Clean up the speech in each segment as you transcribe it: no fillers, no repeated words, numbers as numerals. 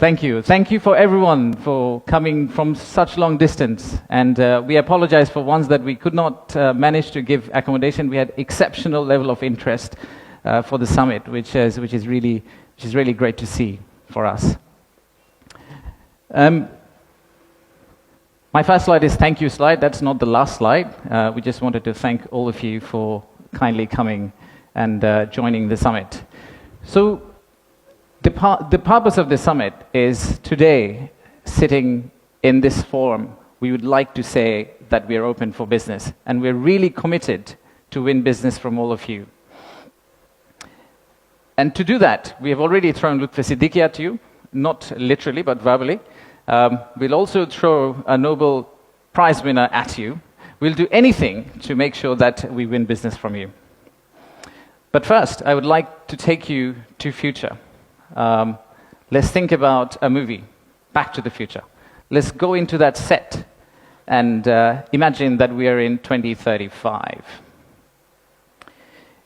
Thank you. Thank you for everyone for coming from such long distance. And we apologize for ones that we could not manage to give accommodation. We had exceptional level of interest for the summit, which is really great to see for us. My first slide is thank you slide. That's not the last slide. We just wanted to thank all of you for kindly coming and joining the summit. So the purpose of the summit is today, sitting in this forum, we would like to say that we are open for business, and we're really committed to win business from all of you. And to do that, we have already thrown Lutfi Siddiqui at you, not literally, but verbally. We'll also throw a Nobel Prize winner at you. We'll do anything to make sure that we win business from you. But first, I would like to take you to future. Let's think about a movie, Back to the Future. Let's go into that set and imagine that we are in 2035.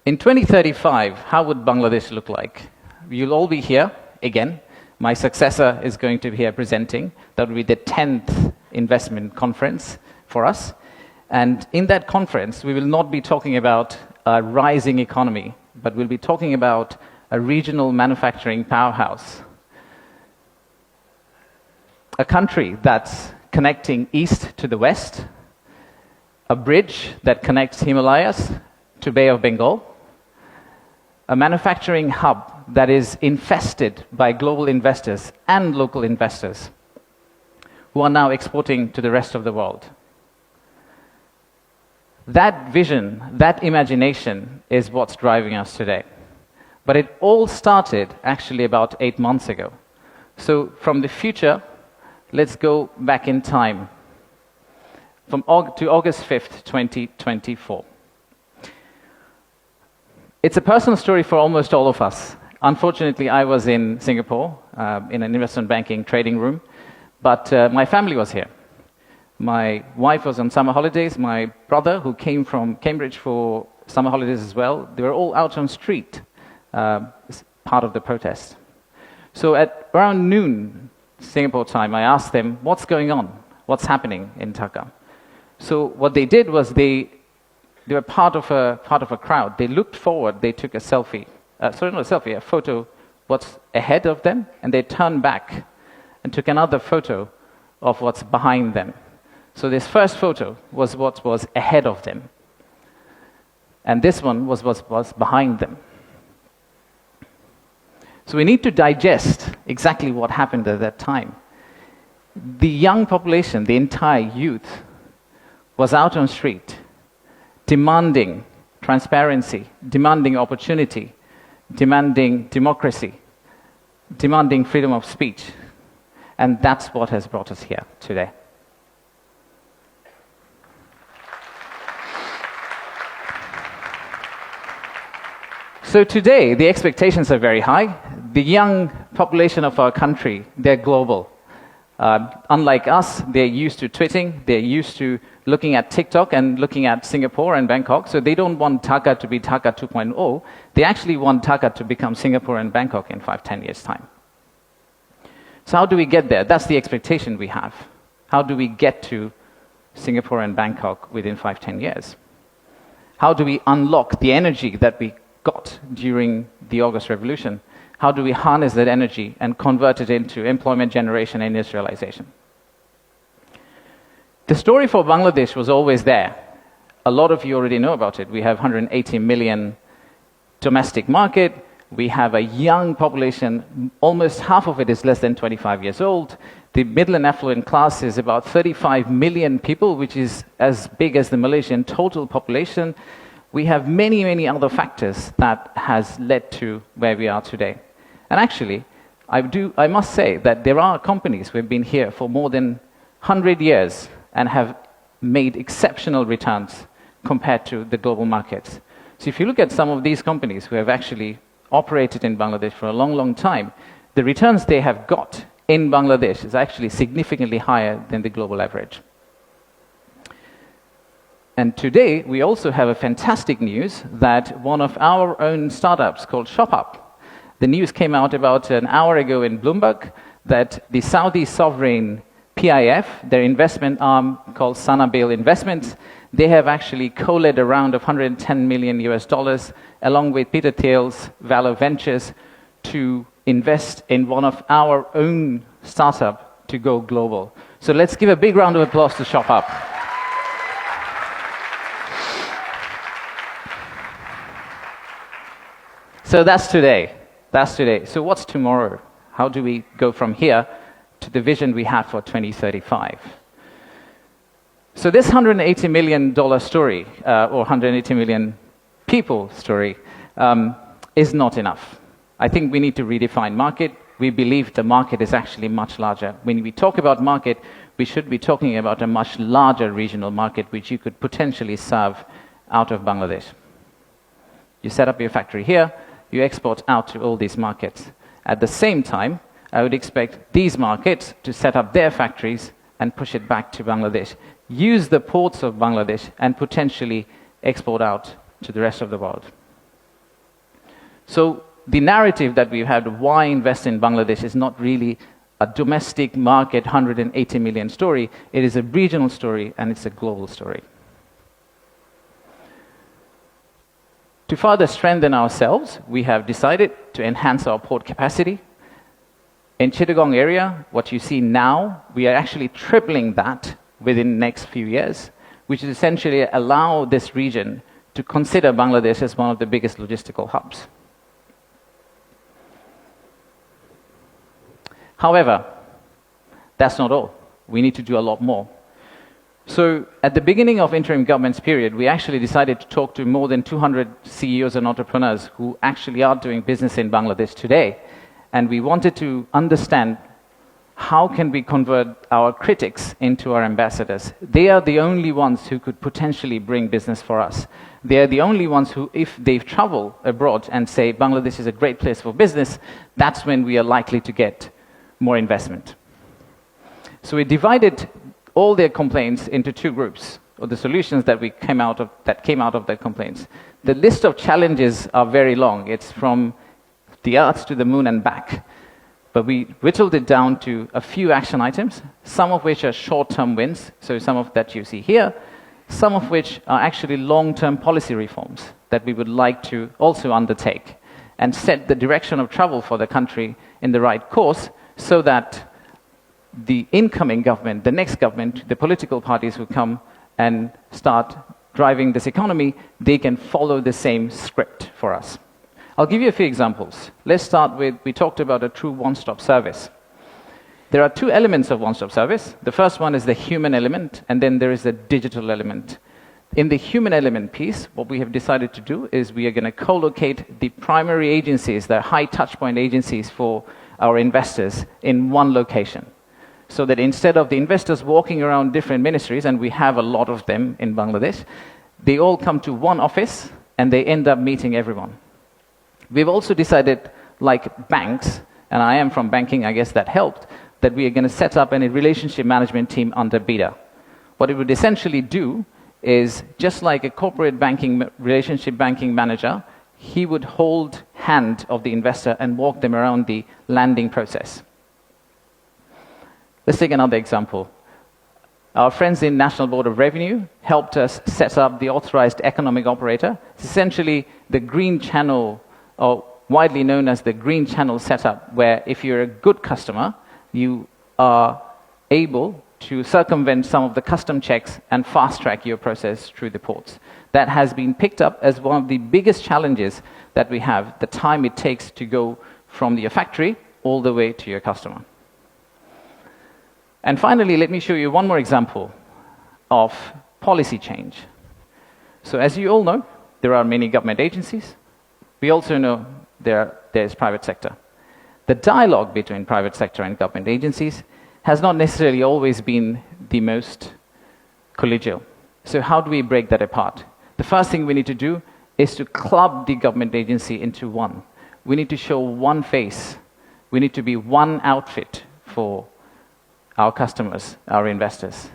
In 2035, how would Bangladesh look like? You'll all be here again. My successor is going to be here presenting. That will be the 10th investment conference for us. And in that conference, we will not be talking about a rising economy, but we'll be talking about a regional manufacturing powerhouse. A country that's connecting east to the west, a bridge that connects Himalayas to Bay of Bengal, a manufacturing hub that is infested by global investors and local investors who are now exporting to the rest of the world. That vision, that imagination is what's driving us today. But it all started actually about 8 months ago. So from the future, let's go back in time to August 5th, 2024. It's a personal story for almost all of us. Unfortunately, I was in Singapore in an investment banking trading room, but my family was here. My wife was on summer holidays. My brother, who came from Cambridge for summer holidays as well, they were all out on the street, part of the protest. So at around noon Singapore time, I asked them, what's going on? What's happening in Dhaka? So what they did was they were part of a crowd. They looked forward, they took a selfie. Sorry, not a selfie, a photo what's ahead of them, and they turned back and took another photo of what's behind them. So this first photo was what was ahead of them. And this one was what was behind them. So we need to digest exactly what happened at that time. The young population, the entire youth, was out on the street, demanding transparency, demanding opportunity, demanding democracy, demanding freedom of speech. And that's what has brought us here today. So today, the expectations are very high. The young population of our country, they're global. Unlike us, they're used to tweeting, they're used to looking at TikTok and looking at Singapore and Bangkok, so they don't want Dhaka to be Dhaka 2.0. They actually want Dhaka to become Singapore and Bangkok in 5-10 years' time. So how do we get there? That's the expectation we have. How do we get to Singapore and Bangkok within 5-10 years? How do we unlock the energy that we got during the August Revolution? How do we harness that energy and convert it into employment generation and industrialization? The story for Bangladesh was always there. A lot of you already know about it. We have 180 million domestic market. We have a young population. Almost half of it is less than 25 years old. The middle and affluent class is about 35 million people, which is as big as the Malaysian total population. We have many, many other factors that has led to where we are today. And actually, I must say that there are companies who have been here for more than 100 years and have made exceptional returns compared to the global markets. So if you look at some of these companies who have actually operated in Bangladesh for a long, long time, the returns they have got in Bangladesh is actually significantly higher than the global average. And today, we also have a fantastic news that one of our own startups called ShopUp, the news came out about an hour ago in Bloomberg that the Saudi sovereign PIF, their investment arm called Sanabil Investments, they have actually co-led a round of $110 million US, along with Peter Thiel's Valor Ventures, to invest in one of our own startup to go global. So let's give a big round of applause to Shop Up. So that's today. That's today. So what's tomorrow? How do we go from here to the vision we have for 2035? So this $180 million story, or 180 million people story, is not enough. I think we need to redefine market. We believe the market is actually much larger. When we talk about market, we should be talking about a much larger regional market which you could potentially serve out of Bangladesh. You set up your factory here, you export out to all these markets. At the same time, I would expect these markets to set up their factories and push it back to Bangladesh. Use the ports of Bangladesh and potentially export out to the rest of the world. So the narrative that we've had of why invest in Bangladesh is not really a domestic market 180 million story. It is a regional story and it's a global story. To further strengthen ourselves, we have decided to enhance our port capacity. In Chittagong area, what you see now, we are actually tripling that within the next few years, which is essentially allow this region to consider Bangladesh as one of the biggest logistical hubs. However, that's not all. We need to do a lot more. So at the beginning of interim government's period, we actually decided to talk to more than 200 CEOs and entrepreneurs who actually are doing business in Bangladesh today. And we wanted to understand how can we convert our critics into our ambassadors. They are the only ones who could potentially bring business for us. They are the only ones who, if they travel abroad and say Bangladesh is a great place for business, that's when we are likely to get more investment. So we divided all their complaints into two groups, or the solutions that came out of their complaints. The list of challenges are very long. It's from the earth to the moon and back. But we whittled it down to a few action items, some of which are short-term wins, so some of that you see here, some of which are actually long-term policy reforms that we would like to also undertake and set the direction of travel for the country in the right course so that the incoming government, the next government, the political parties who come and start driving this economy, they can follow the same script for us. I'll give you a few examples. Let's start with, we talked about a true one-stop service. There are two elements of one-stop service. The first one is the human element, and then there is the digital element. In the human element piece, what we have decided to do is we are going to co-locate the primary agencies, the high touchpoint agencies for our investors in one location. So that instead of the investors walking around different ministries, and we have a lot of them in Bangladesh, they all come to one office and they end up meeting everyone. We've also decided, like banks, and I am from banking, I guess that helped, that we are going to set up a relationship management team under BIDA. What it would essentially do is, just like a corporate banking, relationship banking manager, he would hold hand of the investor and walk them around the landing process. Let's take another example. Our friends in National Board of Revenue helped us set up the authorized economic operator. It's essentially the green channel, or widely known as the green channel setup, where if you're a good customer, you are able to circumvent some of the custom checks and fast-track your process through the ports. That has been picked up as one of the biggest challenges that we have, the time it takes to go from your factory all the way to your customer. And finally, let me show you one more example of policy change. So as you all know, there are many government agencies. We also know there's private sector. The dialogue between private sector and government agencies has not necessarily always been the most collegial. So how do we break that apart? The first thing we need to do is to club the government agency into one. We need to show one face. We need to be one outfit for our customers, our investors,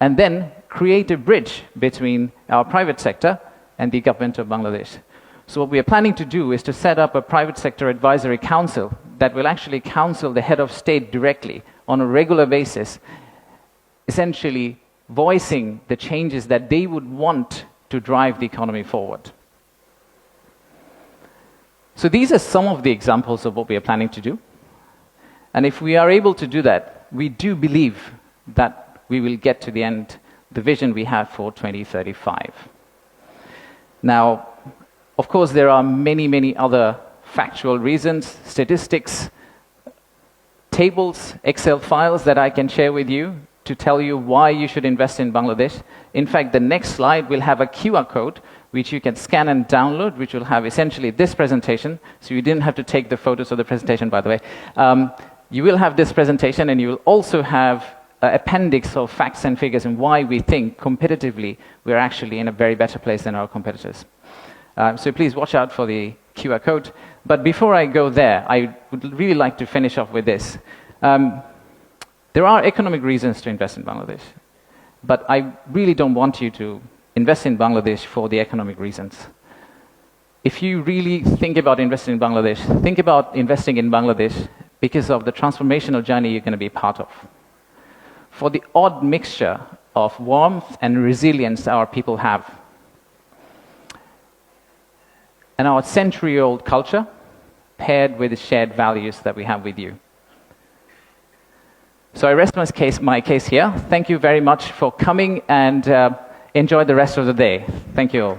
and then create a bridge between our private sector and the government of Bangladesh. So what we are planning to do is to set up a private sector advisory council that will actually counsel the head of state directly on a regular basis, essentially voicing the changes that they would want to drive the economy forward. So these are some of the examples of what we are planning to do. And if we are able to do that, we do believe that we will get to the end, the vision we have for 2035. Now, of course, there are many, many other factual reasons, statistics, tables, Excel files that I can share with you to tell you why you should invest in Bangladesh. In fact, the next slide will have a QR code which you can scan and download, which will have essentially this presentation. So you didn't have to take the photos of the presentation, by the way. You will have this presentation, and you will also have an appendix of facts and figures and why we think competitively we're actually in a very better place than our competitors. So please watch out for the QR code. But before I go there, I would really like to finish off with this. There are economic reasons to invest in Bangladesh, but I really don't want you to invest in Bangladesh for the economic reasons. If you really think about investing in Bangladesh, think about investing in Bangladesh because of the transformational journey you're going to be part of. For the odd mixture of warmth and resilience our people have, and our century-old culture paired with the shared values that we have with you. So I rest my case here. Thank you very much for coming, and enjoy the rest of the day. Thank you all.